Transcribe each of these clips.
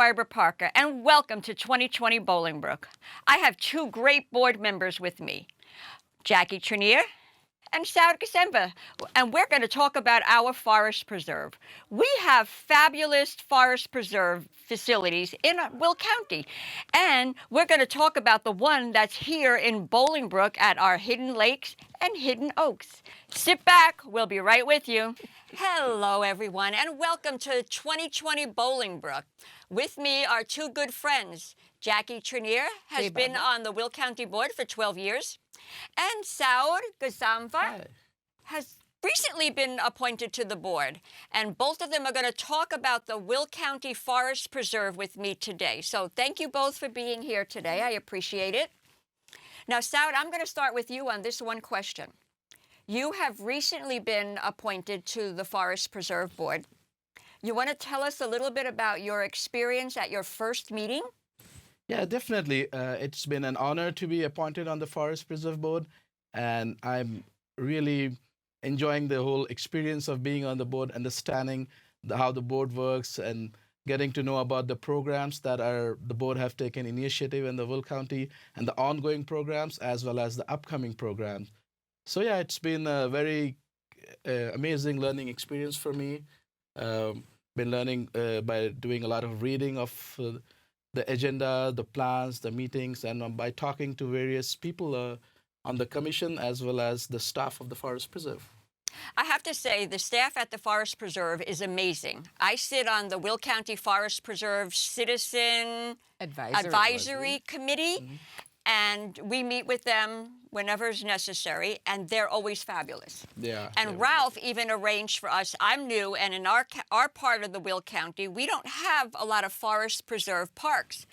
Barbara Parker, and welcome to 2020 Bolingbrook. I have two great board members with me, Jackie Trayner and Saud Gazanfer, and we're going to talk about our forest preserve. We have fabulous forest preserve facilities in Will County, and we're going to talk about the one that's here in Bolingbrook at our Hidden Lakes and Hidden Oaks. Sit back, we'll be right with you. Hello, everyone, and welcome to 2020 Bolingbrook. With me are two good friends. Jackie Trayner has been on the Will County Board for 12 years, and Saud Gazanfer has recently been appointed to the board. And both of them are going to talk about the Will County Forest Preserve with me today. So thank you both for being here today. I appreciate it. Now, Saud, I'm going to start with you on this one question. You have recently been appointed to the Forest Preserve Board. You want to tell us a little bit about your experience at your first meeting? Yeah, definitely. It's been an honor to be appointed on the Forest Preserve Board, and I'm really enjoying the whole experience of being on the board, understanding how the board works, and getting to know about the programs that the board have taken initiative in the Will County, and the ongoing programs as well as the upcoming programs. So yeah, it's been a very amazing learning experience for me. Been learning by doing a lot of reading of the agenda, the plans, the meetings, and by talking to various people on the commission as well as the staff of the Forest Preserve. I have to say, the staff at the Forest Preserve is amazing. I sit on the Will County Forest Preserve Citizen Advisory Committee, and we meet with them whenever is necessary, and they're always fabulous. Yeah. And Ralph even arranged for us. I'm new, and in our part of the Will County, we don't have a lot of forest preserve parks.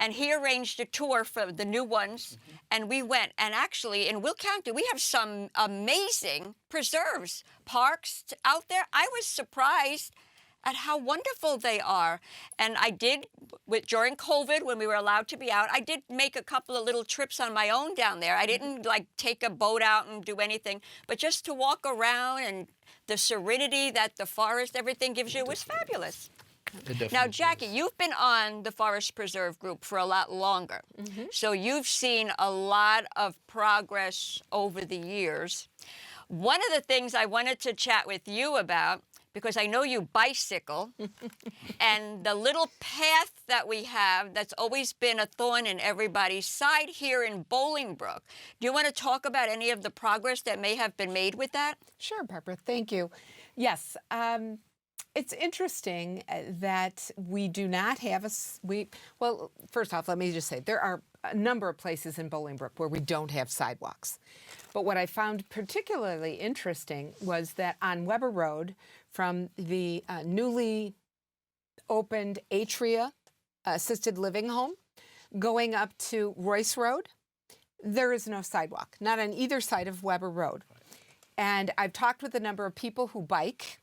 And he arranged a tour for the new ones, and we went. And actually, in Will County, we have some amazing preserves, parks out there. I was surprised at how wonderful they are. And I did, during COVID, when we were allowed to be out, I did make a couple of little trips on my own down there. I didn't like take a boat out and do anything, but just to walk around, and the serenity that the forest, everything gives you was fabulous. Now, Jackie, you've been on the Forest Preserve group for a lot longer, so you've seen a lot of progress over the years. One of the things I wanted to chat with you about, because I know you bicycle, and the little path that we have that's always been a thorn in everybody's side here in Bolingbrook. Do you want to talk about any of the progress that may have been made with that? Sure, Barbara. Thank you. Yes. It's interesting that we do not have well, first off, let me just say, there are a number of places in Bolingbrook where we don't have sidewalks. But what I found particularly interesting was that on Weber Road, from the newly opened Atria assisted living home, going up to Royce Road, there is no sidewalk, not on either side of Weber Road. And I've talked with a number of people who bike,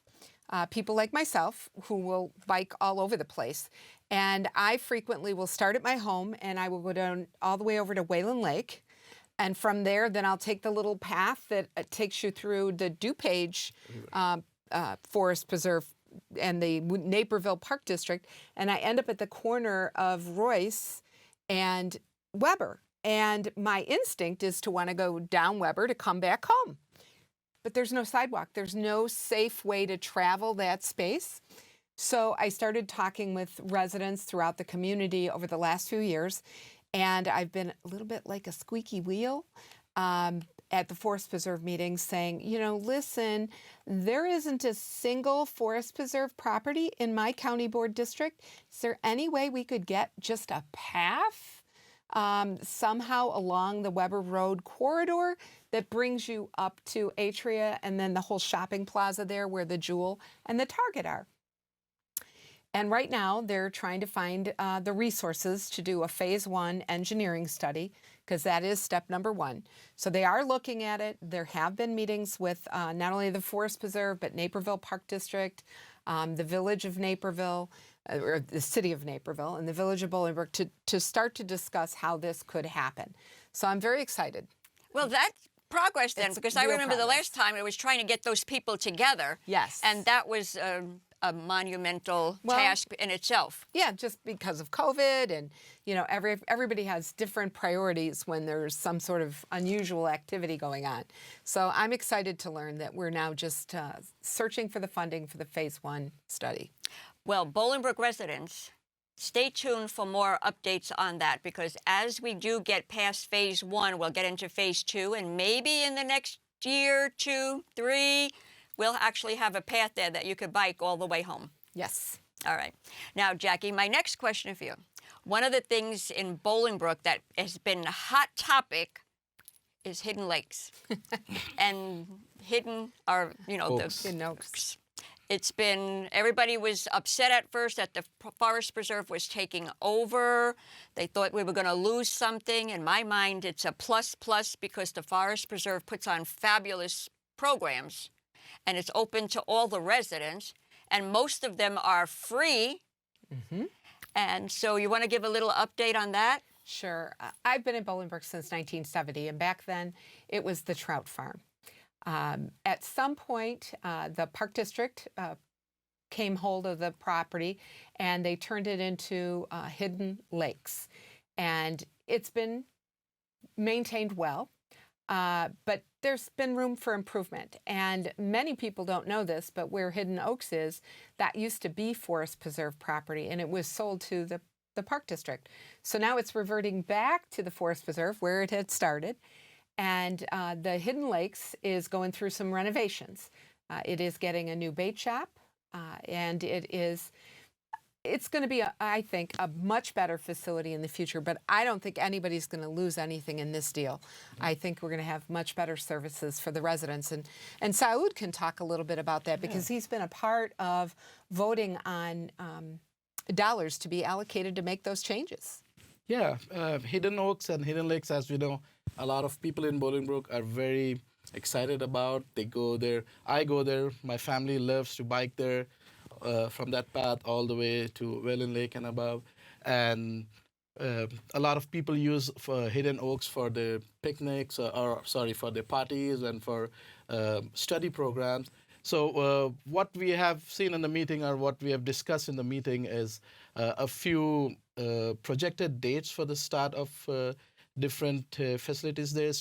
people like myself who will bike all over the place. And I frequently will start at my home, and I will go down all the way over to Wayland Lake. And from there, then I'll take the little path that takes you through the DuPage Forest Preserve and the Naperville Park District. And I end up at the corner of Royce and Weber. And my instinct is to want to go down Weber to come back home. But there's no sidewalk. There's no safe way to travel that space. So I started talking with residents throughout the community over the last few years, and I've been a little bit like a squeaky wheel at the Forest Preserve meetings saying, you know, listen, there isn't a single Forest Preserve property in my county board district. Is there any way we could get just a path somehow along the Weber Road corridor that brings you up to Atria and then the whole shopping plaza there where the Jewel and the Target are? And right now they're trying to find the resources to do a phase 1 engineering study, because that is step number 1. So they are looking at it. There have been meetings with not only the Forest Preserve, but Naperville Park District, the village of Naperville, or the city of Naperville, and the village of Bolingbrook to start to discuss how this could happen. So I'm very excited. Well, that progress then, It's because I real remember the progress. last time it was trying to get those people together. Yes. And that was a monumental Well, task in itself. Yeah, just because of COVID, and everybody has different priorities when there's some sort of unusual activity going on. So I'm excited to learn that we're now just searching for the funding for the Phase 1 study. Well, Bolingbrook residents, stay tuned for more updates on that, because as we do get past Phase 1, we'll get into Phase 2, and maybe in the next year, 2, 3, we'll actually have a path there that you could bike all the way home. Yes. All right. Now, Jackie, my next question for you. One of the things in Bolingbrook that has been a hot topic is hidden lakes. And hidden are, Oaks. the In Oaks. It's been, everybody was upset at first that the Forest Preserve was taking over. They thought we were going to lose something. In my mind, it's a plus because the Forest Preserve puts on fabulous programs, and it's open to all the residents, and most of them are free. Mm-hmm. And so you want to give a little update on that? Sure. I've been in Bolingbrook since 1970, and back then it was the trout farm. At some point, the Park District came hold of the property, and they turned it into hidden lakes. And it's been maintained well, but there's been room for improvement. And many people don't know this, but where Hidden Oaks is, that used to be Forest Preserve property, and it was sold to the Park District. So now it's reverting back to the Forest Preserve where it had started. And the Hidden Lakes is going through some renovations. It is getting a new bait shop, and it's going to be, I think, a much better facility in the future. But I don't think anybody's going to lose anything in this deal. I think we're going to have much better services for the residents. And Saud can talk a little bit about that, because he's been a part of voting on dollars to be allocated to make those changes. Yeah, Hidden Oaks and Hidden Lakes, as we know, a lot of people in Bolingbrook are very excited about. They go there. I go there. My family loves to bike there from that path all the way to Welland Lake and above. And a lot of people use Hidden Oaks for the picnics, for the parties and for study programs. So what we have seen in the meeting, or what we have discussed in the meeting, is a few projected dates for the start of different facilities there.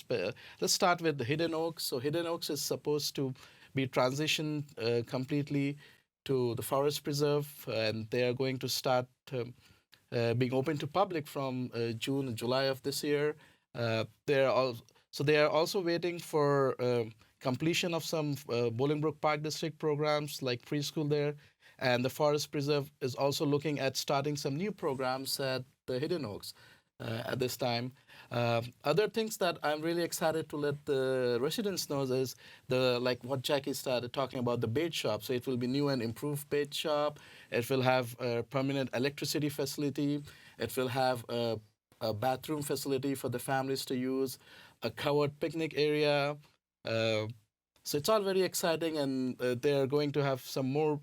Let's start with the Hidden Oaks. So Hidden Oaks is supposed to be transitioned completely to the Forest Preserve, and they are going to start being open to public from June and July of this year. They are also waiting for completion of some Bolingbrook Park District programs like preschool there. And the Forest Preserve is also looking at starting some new programs at the Hidden Oaks at this time. Other things that I'm really excited to let the residents know is like what Jackie started talking about, the bait shop. So it will be new and improved bait shop. It will have a permanent electricity facility. It will have a bathroom facility for the families to use, a covered picnic area. So it's all very exciting, and they're going to have some more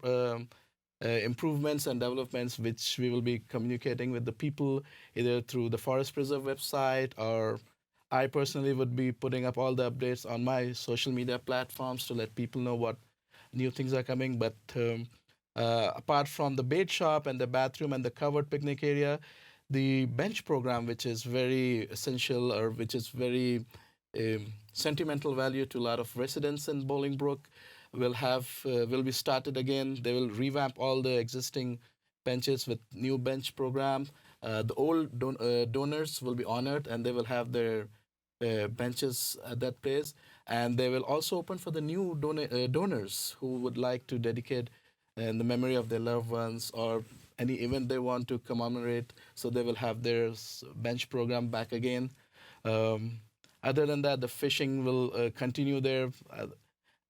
improvements and developments, which we will be communicating with the people either through the Forest Preserve website, or I personally would be putting up all the updates on my social media platforms to let people know what new things are coming. But apart from the bait shop and the bathroom and the covered picnic area, the bench program, which is very essential, or which is very sentimental value to a lot of residents in Bolingbrook, will be started again. They will revamp all the existing benches with new bench program. The old donors will be honored, and they will have their benches at that place. And they will also open for the new donors who would like to dedicate in the memory of their loved ones, or any event they want to commemorate. So they will have their bench program back again. Other than that, the fishing will continue there.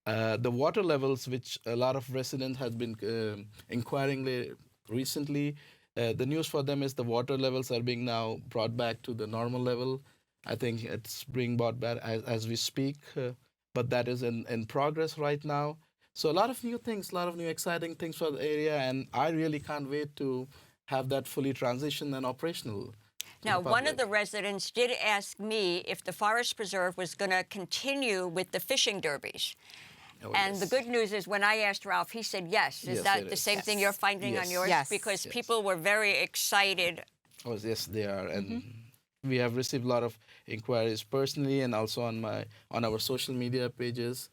The water levels, which a lot of residents have been inquiring recently, the news for them is the water levels are being now brought back to the normal level. I think it's being brought back as we speak, but that is in progress right now. So a lot of new things, a lot of new exciting things for the area, and I really can't wait to have that fully transitioned and operational. Now, the one of public. the residents did ask me if the Forest Preserve was going to continue with the fishing derbies. Oh, And the yes. good news is when I asked Ralph, he said yes. Is Yes, that it the is. same thing Yes. you're finding on Yes. yours? Yes. Because Yes. people were very excited. Oh, yes, they are, and we have received a lot of inquiries personally, and also on our social media pages,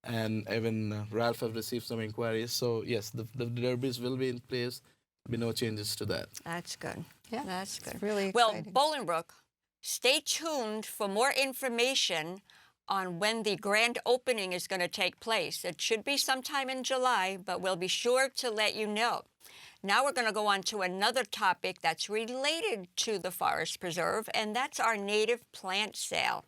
and even Ralph have received some inquiries. So yes, the derbies will be in place. Be no changes to that. That's good. Yeah, That's it's good. really Well, exciting. Bolingbrook, stay tuned for more information on when the grand opening is going to take place. It should be sometime in July, but we'll be sure to let you know. Now we're going to go on to another topic that's related to the Forest Preserve, and that's our native plant sale.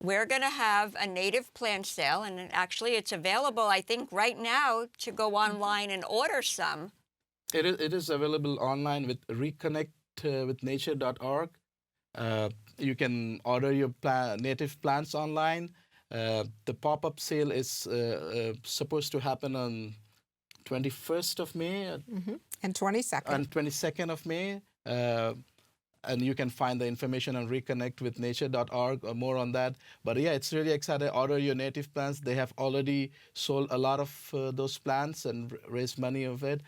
We're going to have a native plant sale, and actually it's available, I think, right now to go online and order some. It is available online with reconnectwithnature.org. You can order your native plants online. The pop-up sale is supposed to happen on 21st of May And 22nd. and 22nd of May. And you can find the information on reconnectwithnature.org or more on that. But yeah, it's really exciting. Order your native plants. They have already sold a lot of those plants and raised money of it.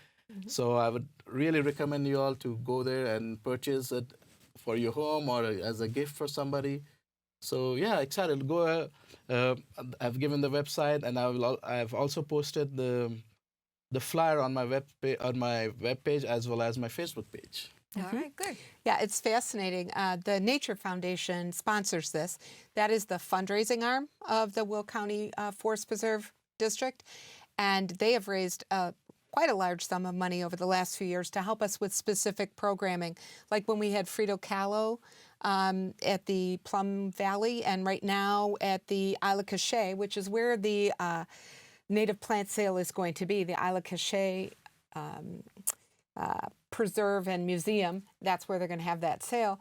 So I would really recommend you all to go there and purchase it for your home or as a gift for somebody. So yeah, excited. Go. I've given the website, and I've also posted the flyer on my web page as well as my Facebook page. All right, good. Yeah, it's fascinating. The Nature Foundation sponsors this. That is the fundraising arm of the Will County Forest Preserve District. And they have raised quite a large sum of money over the last few years to help us with specific programming. Like when we had Frito Kahlo at the Plum Valley, and right now at the Isle of Cachet, which is where the native plant sale is going to be, the Isle of Cachet Preserve and Museum. That's where they're going to have that sale.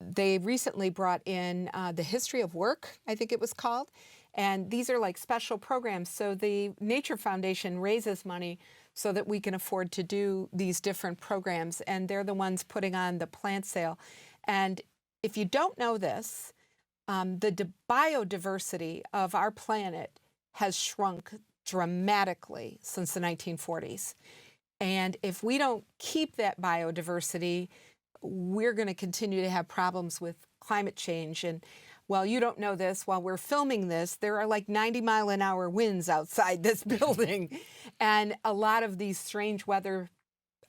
They recently brought in the History of Work, I think it was called. And these are like special programs. So the Nature Foundation raises money so that we can afford to do these different programs. And they're the ones putting on the plant sale. And if you don't know this, the biodiversity of our planet has shrunk dramatically since the 1940s. And if we don't keep that biodiversity, we're going to continue to have problems with climate change. And while you don't know this, while we're filming this, there are like 90-mile-an-hour winds outside this building. And a lot of these strange weather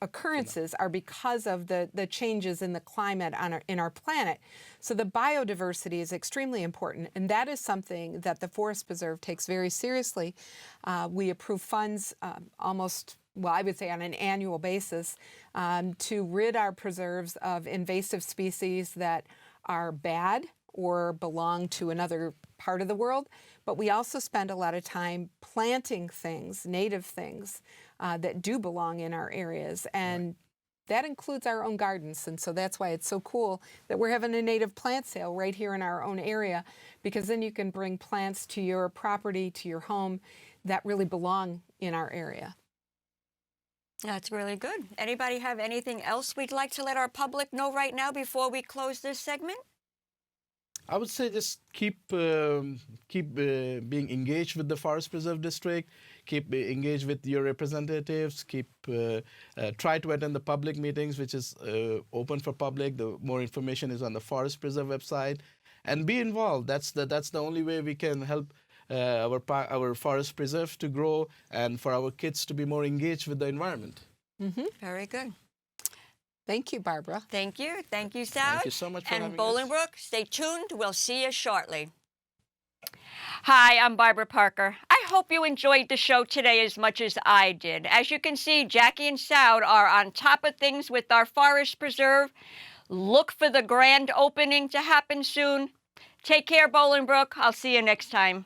occurrences are because of the changes in the climate in our planet. So the biodiversity is extremely important, and that is something that the Forest Preserve takes very seriously. We approve funds almost, well, I would say on an annual basis to rid our preserves of invasive species that are bad or belong to another part of the world. But we also spend a lot of time planting things, native things, that do belong in our areas. And that includes our own gardens. And so that's why it's so cool that we're having a native plant sale right here in our own area, because then you can bring plants to your property, to your home, that really belong in our area. That's really good. Anybody have anything else we'd like to let our public know right now before we close this segment? I would say just keep being engaged with the Forest Preserve District. Keep engaged with your representatives. Try to attend the public meetings, which is open for public. The more information is on the Forest Preserve website, and be involved. That's the only way we can help our forest preserve to grow and for our kids to be more engaged with the environment. Very good. Thank you, Barbara. Thank you. Thank you, Saud. Thank you so much for and having us. Bolingbrook, stay tuned. We'll see you shortly. Hi, I'm Barbara Parker. I hope you enjoyed the show today as much as I did. As you can see, Jackie and Saud are on top of things with our forest preserve. Look for the grand opening to happen soon. Take care, Bolingbrook. I'll see you next time.